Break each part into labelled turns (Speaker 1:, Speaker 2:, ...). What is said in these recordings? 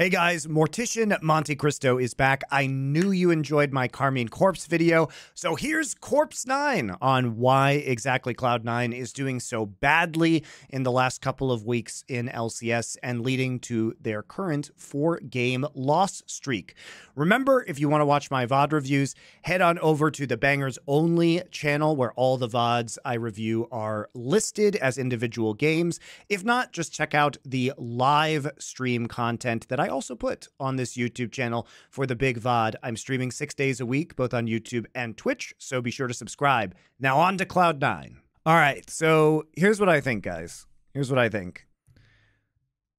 Speaker 1: Hey guys, Mortician MonteCristo is back. I knew you enjoyed my Carmine Corpse video, so here's Corpse9 on why exactly Cloud9 is doing so badly in the last couple of weeks in LCS and leading to their current 4-game loss streak. Remember, if you want to watch my VOD reviews, head on over to the Bangers Only channel where all the VODs I review are listed as individual games. If not, just check out the live stream content that I also put on this YouTube channel for the big VOD. I'm streaming 6 days a week, both on YouTube and Twitch, so be sure to subscribe. Now on to Cloud9. All right, so here's what I think, guys. Here's what I think.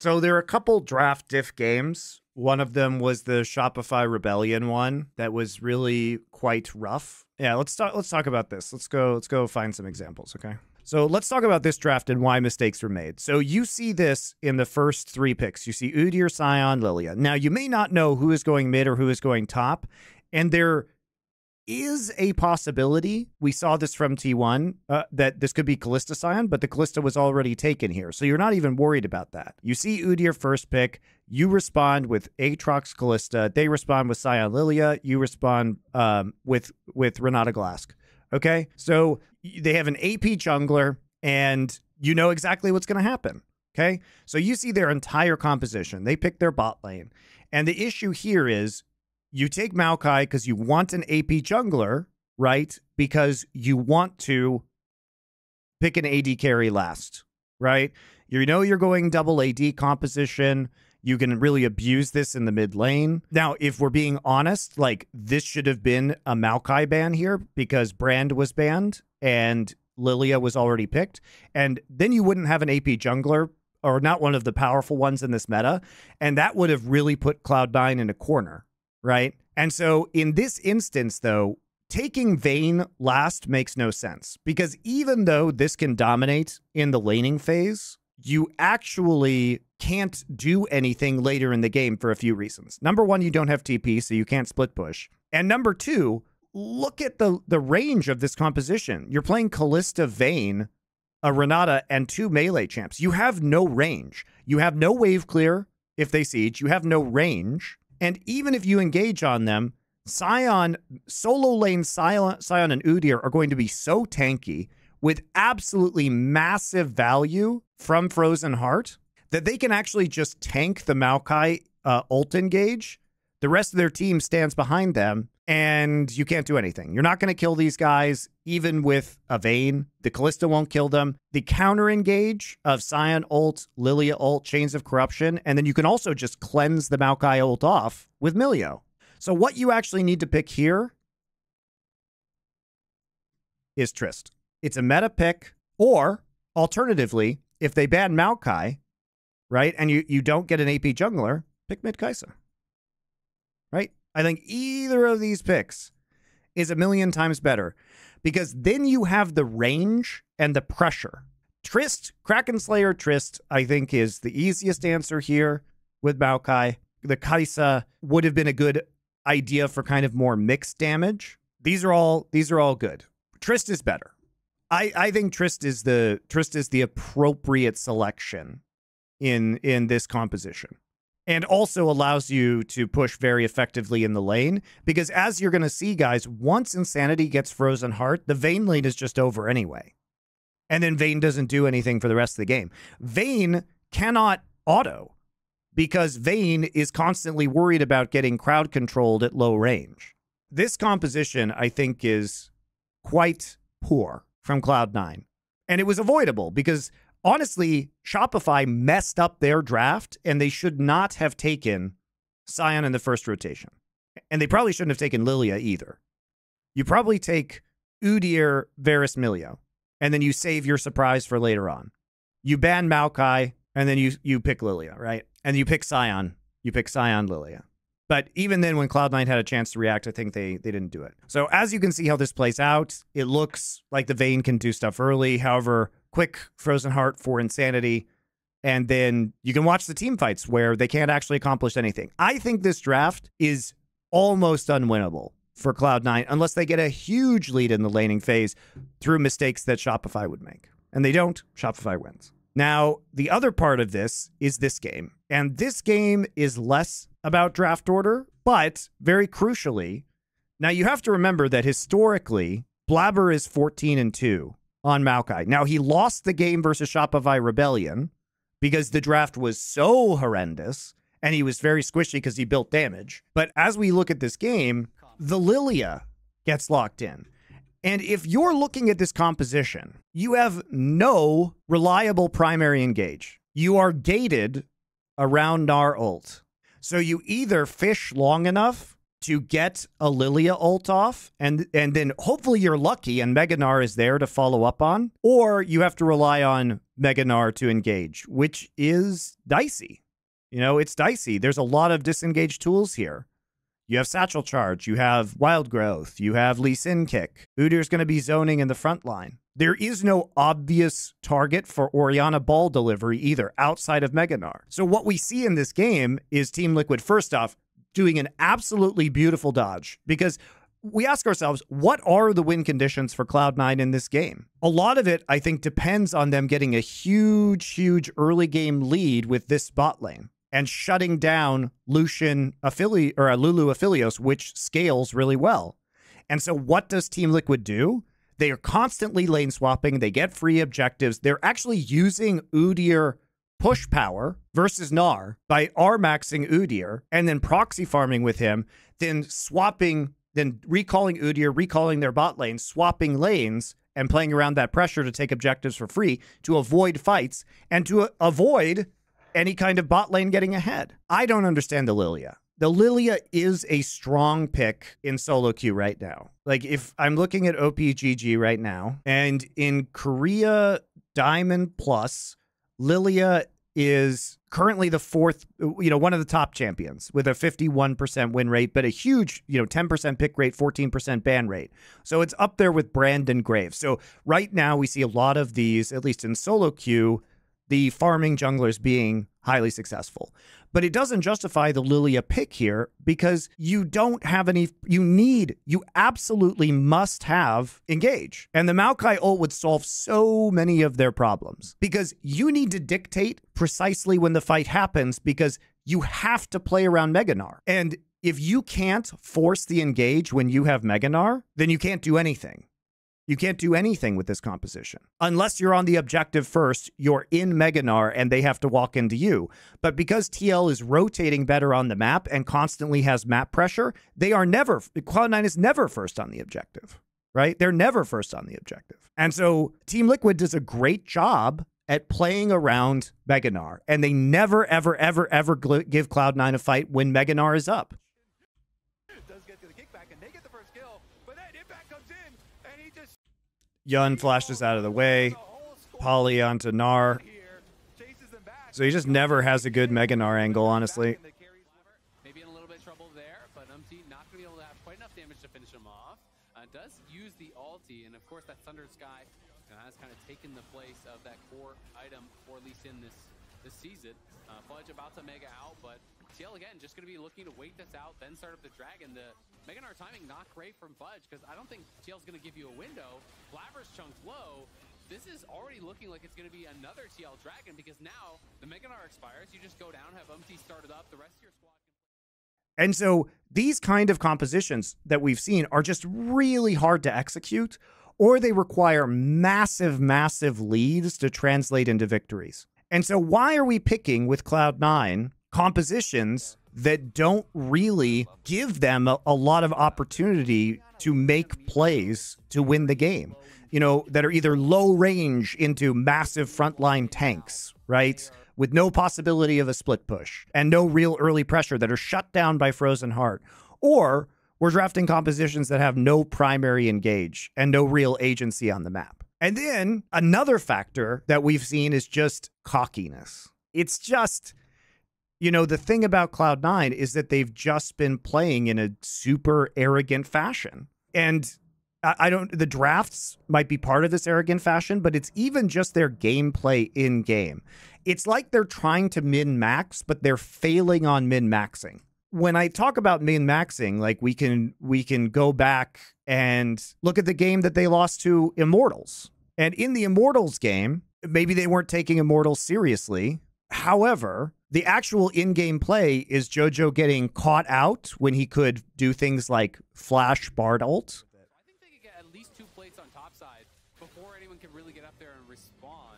Speaker 1: So there are a couple draft diff games. One of them was the Shopify Rebellion one that was really quite rough. Yeah, let's talk about this. Let's go find some examples, okay? So let's talk about this draft and why mistakes were made. So you see this in the first 3 picks. You see Udyr, Sion, Lilia. Now, you may not know who is going mid or who is going top, and there is a possibility, we saw this from T1, that this could be Kalista Sion, but the Kalista was already taken here. So you're not even worried about that. You see Udyr first pick, you respond with Aatrox Kalista, they respond with Sion Lilia, you respond with Renata Glask. Okay, so they have an AP jungler, and you know exactly what's going to happen. Okay, so you see their entire composition. They pick their bot lane. And the issue here is you take Maokai because you want an AP jungler, right? Because you want to pick an AD carry last, right? You know you're going double AD composition. You can really abuse this in the mid lane. Now, if we're being honest, like this should have been a Maokai ban here because Brand was banned and Lilia was already picked. And then you wouldn't have an AP jungler or not one of the powerful ones in this meta. And that would have really put Cloud9 in a corner, right? And so in this instance, though, taking Vayne last makes no sense because even though this can dominate in the laning phase, you actually can't do anything later in the game for a few reasons. Number one, you don't have TP, so you can't split push. And number two, look at the range of this composition. You're playing Kalista, Vayne, a Renata, and 2 melee champs. You have no range. You have no wave clear if they siege. You have no range. And even if you engage on them, Sion, solo lane Sion and Udyr are going to be so tanky with absolutely massive value from Frozen Heart that they can actually just tank the Maokai ult engage. The rest of their team stands behind them, and you can't do anything. You're not going to kill these guys, even with a Vayne. The Kalista won't kill them. The counter engage of Sion ult, Lilia ult, Chains of Corruption, and then you can also just cleanse the Maokai ult off with Milio. So what you actually need to pick here is Trist. It's a meta pick, or alternatively, if they ban Maokai, right, and you don't get an AP jungler, pick mid Kai'Sa, right? I think either of these picks is a million times better because then you have the range and the pressure. Trist, Kraken Slayer Trist, I think is the easiest answer here with Maokai. The Kai'Sa would have been a good idea for kind of more mixed damage. These are all good. Trist is better. I think Trist is the appropriate selection in this composition, and also allows you to push very effectively in the lane because as you're going to see, guys, once Insanity gets Frozen Heart, the Vayne lane is just over anyway, and then Vayne doesn't do anything for the rest of the game. Vayne cannot auto because Vayne is constantly worried about getting crowd controlled at low range. This composition, I think, is quite poor from Cloud9. And it was avoidable because, honestly, Shopify messed up their draft and they should not have taken Sion in the first rotation. And they probably shouldn't have taken Lilia either. You probably take Udyr, Varus, Milio, and then you save your surprise for later on. You ban Maokai, and then you pick Lilia, right? And you pick Sion. You pick Sion, Lilia. But even then, when Cloud9 had a chance to react, I think they didn't do it. So as you can see how this plays out, it looks like the Vayne can do stuff early. However, quick Frozen Heart for Insanity. And then you can watch the team fights where they can't actually accomplish anything. I think this draft is almost unwinnable for Cloud9 unless they get a huge lead in the laning phase through mistakes that Shopify would make. And they don't, Shopify wins. Now, the other part of this is this game. And this game is less about draft order, but very crucially, now you have to remember that historically, Blabber is 14-2 on Maokai. Now, he lost the game versus Shopify Rebellion because the draft was so horrendous, and he was very squishy because he built damage. But as we look at this game, the Lilia gets locked in. And if you're looking at this composition, you have no reliable primary engage. You are gated around Gnar ult. So you either fish long enough to get a Lilia ult off, and then hopefully you're lucky and Mega Gnar is there to follow up on, or you have to rely on Mega Gnar to engage, which is dicey. You know, it's dicey. There's a lot of disengaged tools here. You have Satchel Charge, you have Wild Growth, you have Lee Sin Kick. Udyr's going to be zoning in the front line. There is no obvious target for Orianna ball delivery either, outside of Mega Gnar. So what we see in this game is Team Liquid, first off, doing an absolutely beautiful dodge, because we ask ourselves, what are the win conditions for Cloud9 in this game? A lot of it, I think, depends on them getting a huge early game lead with this bot lane and shutting down Lulu Aphelios, which scales really well. And so what does Team Liquid do? They are constantly lane swapping. They get free objectives. They're actually using Udyr push power versus Gnar by R-maxing Udyr and then proxy farming with him, then swapping, then recalling Udyr, recalling their bot lane, swapping lanes and playing around that pressure to take objectives for free to avoid fights and to avoid any kind of bot lane getting ahead. I don't understand the Lilia. The Lilia is a strong pick in solo queue right now. Like, if I'm looking at OPGG right now, and in Korea Diamond Plus, Lilia is currently the fourth, one of the top champions with a 51% win rate, but a huge, 10% pick rate, 14% ban rate. So it's up there with Brandon Graves. So right now we see a lot of these, at least in solo queue, the farming junglers being highly successful. But it doesn't justify the Lilia pick here because you don't have any, you absolutely must have engage. And the Maokai ult would solve so many of their problems because you need to dictate precisely when the fight happens because you have to play around Mega Gnar. And if you can't force the engage when you have Mega Gnar, then you can't do anything. You can't do anything with this composition. Unless you're on the objective first, you're in Mega Gnar and they have to walk into you. But because TL is rotating better on the map and constantly has map pressure, Cloud9 is never first on the objective, right? They're never first on the objective. And so Team Liquid does a great job at playing around Mega Gnar. And they never, ever give Cloud9 a fight when Mega Gnar is up. Yun flashes out of the way. Poly onto Gnar. So he just never has a good Mega Gnar angle, honestly.
Speaker 2: Maybe in a little bit of trouble there, but not going to be able to have quite enough damage to finish him off. Does use the ulti, and of course that Thunder Sky has kind of taken the place of that core item for at least in this season. Fudge about to mega out, but TL again just going to be looking to wait this out, then start up the dragon. The Mega Gnar timing not great from Fudge because I don't think TL's going to give you a window. Blabber's chunked low. This is already looking like it's going to be another TL dragon because now the Mega Gnar expires. You just go down, have started up, the rest of your squad.
Speaker 1: And so these kind of compositions that we've seen are just really hard to execute, or they require massive leads to translate into victories. And so why are we picking with Cloud9 compositions that don't really give them a lot of opportunity to make plays to win the game? That are either low range into massive frontline tanks, right? With no possibility of a split push and no real early pressure, that are shut down by Frozen Heart. Or we're drafting compositions that have no primary engage and no real agency on the map. And then another factor that we've seen is just cockiness. It's just, the thing about Cloud9 is that they've just been playing in a super arrogant fashion. And the drafts might be part of this arrogant fashion, but it's even just their gameplay in game. It's like they're trying to min-max, but they're failing on min-maxing. When I talk about min-maxing, like we can go back and look at the game that they lost to Immortals. And in the Immortals game, maybe they weren't taking Immortals seriously. However, The actual in-game play is JoJo getting caught out when he could do things like flash Bard ult.
Speaker 2: I think they could get at least 2 plates on top side before anyone can really get up there and respond.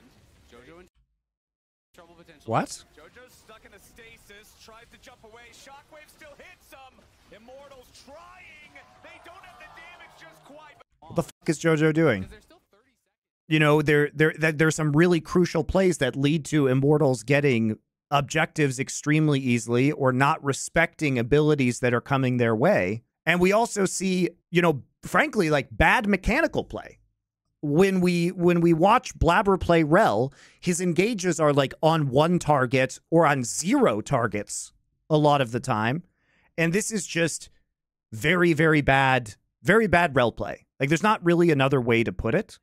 Speaker 2: JoJo in trouble potentially.
Speaker 1: What?
Speaker 3: JoJo's stuck in a stasis, tries to jump away. Shockwave still hits him. Immortals trying. They don't have the damage just quite.
Speaker 1: What the fuck is JoJo doing?
Speaker 2: Because there's still 30 seconds.
Speaker 1: You know, there's some really crucial plays that lead to Immortals getting objectives extremely easily or not respecting abilities that are coming their way. And we also see, you know, frankly, like bad mechanical play. When we watch Blabber play Rel, his engages are like on 1 target or on 0 targets a lot of the time. And this is just very, very bad Rel play. Like there's not really another way to put it.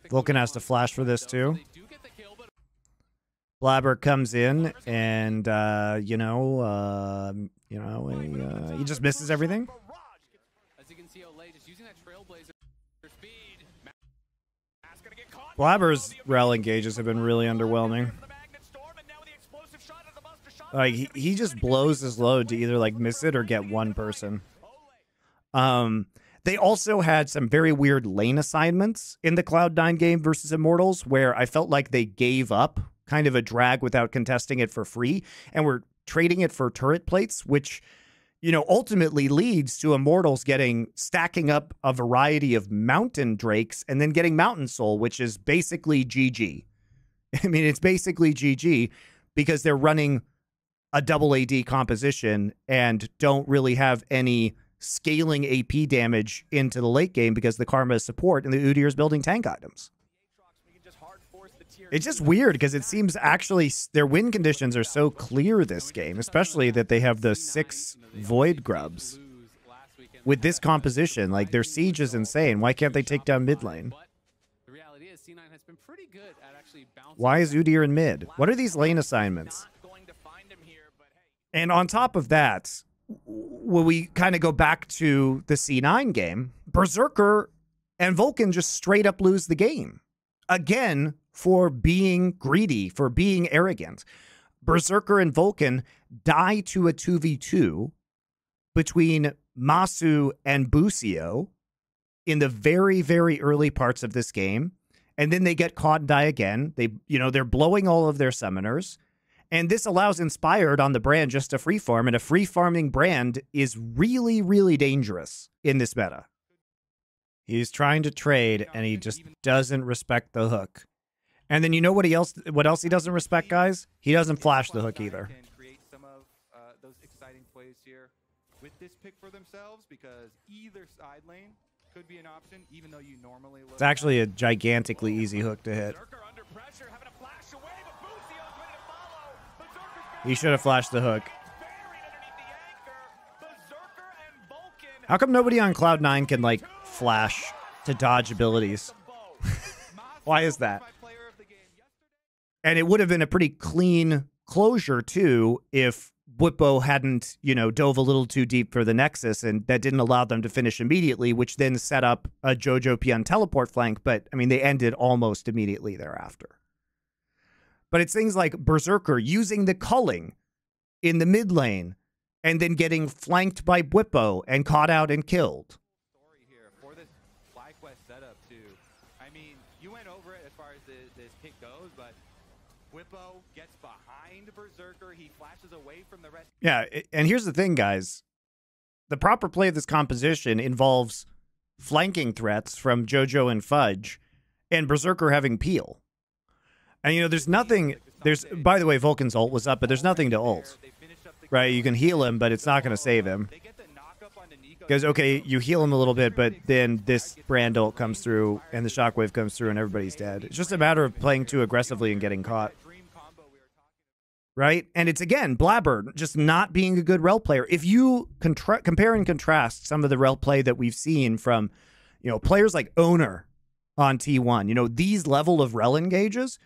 Speaker 1: Vulcan has to flash for this too. Blabber comes in and, he just misses everything.
Speaker 2: As you can see, Olay just using that trailblazer speed.
Speaker 1: Blabber's Rel engages have been really underwhelming. Like, he just blows his load to either, like, miss it or get one person. They also had some very weird lane assignments in the Cloud9 game versus Immortals where I felt like they gave up kind of a drag without contesting it for free, and we're trading it for turret plates, which, you know, ultimately leads to Immortals stacking up a variety of mountain drakes and then getting Mountain Soul, which is basically GG. I mean, it's basically GG because they're running a double AD composition and don't really have any scaling AP damage into the late game because the Karma is support and the Udyr is building tank items. It's just weird because it seems actually their win conditions are so clear this game, especially that they have the 6 Void Grubs. With this composition, like their siege is insane. Why can't they take down mid lane? Why is Udyr in mid? What are these lane assignments? And on top of that, when we kind of go back to the C9 game, Berserker and Vulcan just straight up lose the game. Again, for being greedy, for being arrogant. Berserker and Vulcan die to a 2v2 between Masu and Busio in the very, very early parts of this game. And then they get caught and die again. They're blowing all of their summoners. And this allows Inspired on the brand just to free farm. And a free farming brand is really, really dangerous in this meta. He's trying to trade and he just doesn't respect the hook. And then you know what else he doesn't respect, guys? He doesn't flash the hook either.
Speaker 3: Create some of those exciting plays here with this pick for themselves because either side lane could be an option, even though you normally look.
Speaker 1: It's actually a gigantically easy hook to hit. He should have flashed the hook. How come nobody on Cloud9 can, like, flash to dodge abilities? Why is that? And it would have been a pretty clean closure, too, if Bwipo hadn't, dove a little too deep for the Nexus, and that didn't allow them to finish immediately, which then set up a JoJo Pion teleport flank, but, I mean, they ended almost immediately thereafter. But it's things like Berserker using the culling in the mid lane and then getting flanked by Bwipo and caught out and killed.
Speaker 3: Story here for this FlyQuest setup too. I mean, you went over it as far as this pick goes, but Bwipo gets behind Berserker. He flashes away from the rest.
Speaker 1: Yeah, and here's the thing, guys. The proper play of this composition involves flanking threats from JoJo and Fudge and Berserker having peel. And, there's nothing... By the way, Vulcan's ult was up, but there's nothing to ult. Right? You can heal him, but it's not going to save him. Because, okay, you heal him a little bit, but then this brand ult comes through, and the shockwave comes through, and everybody's dead. It's just a matter of playing too aggressively and getting caught. Right? And it's, again, Blabber just not being a good rel player. If you compare and contrast some of the rel play that we've seen from, players like Owner on T1, these level of rel engages,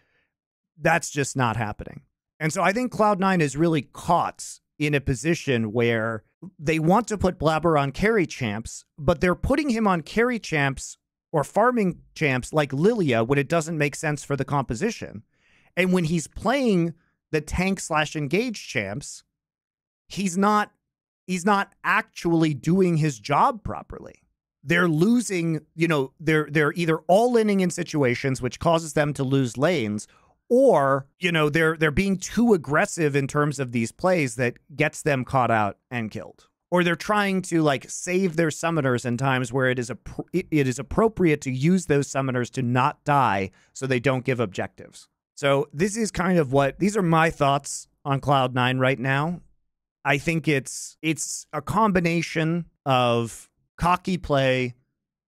Speaker 1: that's just not happening. And so I think Cloud9 is really caught in a position where they want to put Blabber on carry champs, but they're putting him on carry champs or farming champs like Lilia when it doesn't make sense for the composition. And when he's playing the tank/engage champs, he's not actually doing his job properly. They're losing, you know, they're either all-inning in situations, which causes them to lose lanes, or, you know, they're being too aggressive in terms of these plays that gets them caught out and killed. Or they're trying to like save their summoners in times where it is appropriate to use those summoners to not die so they don't give objectives. So this is kind of these are my thoughts on Cloud9 right now. I think it's a combination of cocky play,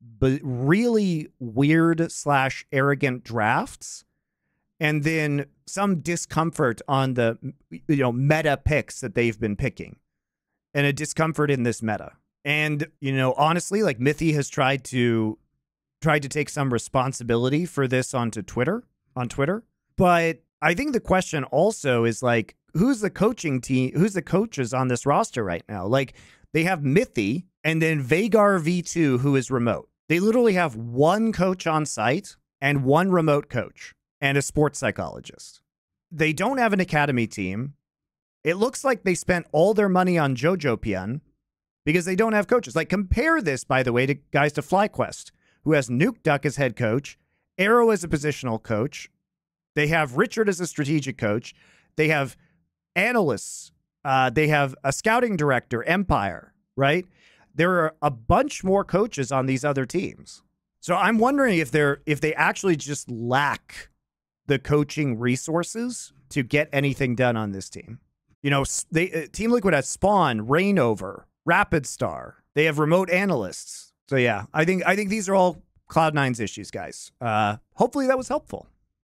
Speaker 1: but really weird/arrogant drafts, and then some discomfort on the, you know, meta picks that they've been picking, and a discomfort in this meta. And, you know, honestly, like Mithy has tried to take some responsibility for this on Twitter. But I think the question also is like, who's the coaching team? Who's the coaches on this roster right now? Like, they have Mithy and then Vagar V2, who is remote. They literally have one coach on site and one remote coach and a sports psychologist. They don't have an academy team. It looks like they spent all their money on JoJoPian because they don't have coaches. Like, compare this, by the way, to guys to FlyQuest, who has Nuke Duck as head coach, Arrow as a positional coach. They have Richard as a strategic coach. They have analysts. They have a scouting director, Empire, right? There are a bunch more coaches on these other teams. So I'm wondering if they actually just lack the coaching resources to get anything done on this team. You know, Team Liquid has Spawn, Reignover, Rapid Star. They have remote analysts. So yeah, I think these are all Cloud9's issues, guys. Hopefully that was helpful.